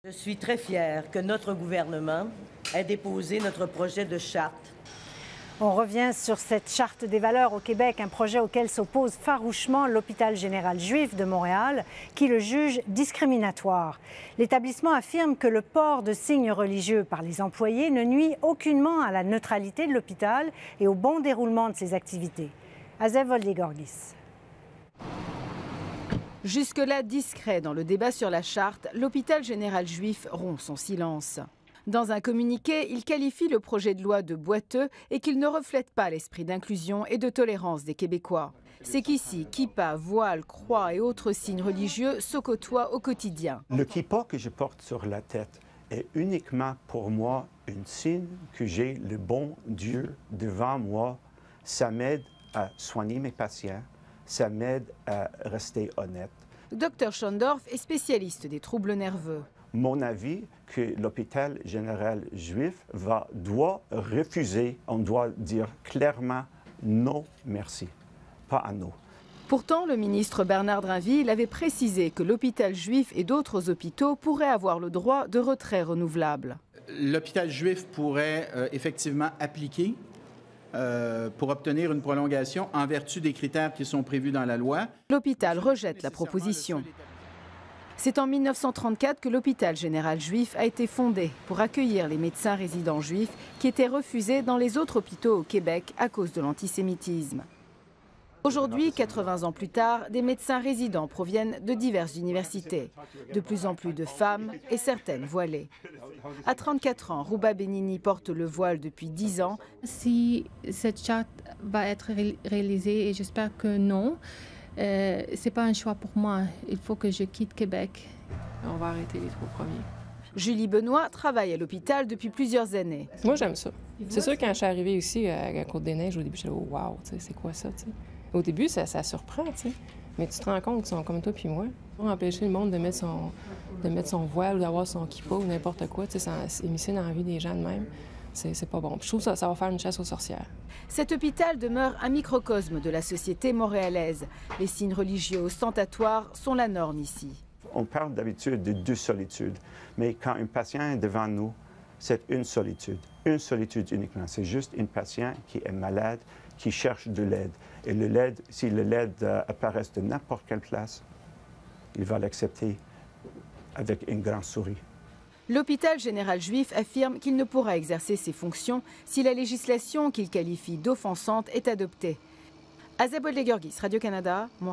Je suis très fière que notre gouvernement ait déposé notre projet de charte. On revient sur cette charte des valeurs au Québec, un projet auquel s'oppose farouchement l'hôpital général juif de Montréal, qui le juge discriminatoire. L'établissement affirme que le port de signes religieux par les employés ne nuit aucunement à la neutralité de l'hôpital et au bon déroulement de ses activités. Azev Voldegorgis. Jusque-là discret dans le débat sur la charte, l'hôpital général juif rompt son silence. Dans un communiqué, il qualifie le projet de loi de boiteux et qu'il ne reflète pas l'esprit d'inclusion et de tolérance des Québécois. C'est qu'ici, kippa, voile, croix et autres signes religieux se côtoient au quotidien. Le kippa que je porte sur la tête est uniquement pour moi un signe que j'ai le bon Dieu devant moi. Ça m'aide à soigner mes patients. Ça m'aide à rester honnête. Dr Schondorf est spécialiste des troubles nerveux. Mon avis que l'hôpital général juif doit refuser, on doit dire clairement non merci, pas à nous. Pourtant, le ministre Bernard Drinville avait précisé que l'hôpital juif et d'autres hôpitaux pourraient avoir le droit de retrait renouvelable. L'hôpital juif pourrait effectivement appliquer pour obtenir une prolongation en vertu des critères qui sont prévus dans la loi. L'hôpital rejette la proposition. C'est en 1934 que l'hôpital général juif a été fondé pour accueillir les médecins résidents juifs qui étaient refusés dans les autres hôpitaux au Québec à cause de l'antisémitisme. Aujourd'hui, 80 ans plus tard, des médecins résidents proviennent de diverses universités. De plus en plus de femmes et certaines voilées. À 34 ans, Rouba Benini porte le voile depuis 10 ans. Si cette charte va être réalisée, et j'espère que non, c'est pas un choix pour moi. Il faut que je quitte Québec. On va arrêter les 3 premiers. Julie Benoît travaille à l'hôpital depuis plusieurs années. Moi, j'aime ça. C'est sûr, quand je suis arrivée ici à Côte-des-Neiges, au début, je disais, oh, wow, c'est quoi ça, tu sais. Au début, ça surprend, tu sais. Mais tu te rends compte qu'ils sont comme toi puis moi. Pour empêcher le monde de mettre son voile ou d'avoir son kippa ou n'importe quoi, tu sais, ça s'immiscer dans la vie des gens de même, c'est pas bon. Puis je trouve que ça va faire une chasse aux sorcières. Cet hôpital demeure un microcosme de la société montréalaise. Les signes religieux ostentatoires sont la norme ici. On parle d'habitude de 2 solitudes, mais quand un patient est devant nous, c'est une solitude uniquement. C'est juste un patient qui est malade, qui cherche de l'aide. Et si le LED apparaît de n'importe quelle place, il va l'accepter avec une grande souris. L'hôpital général juif affirme qu'il ne pourra exercer ses fonctions si la législation qu'il qualifie d'offensante est adoptée. Azev Voldegorgis, Radio-Canada, Montréal.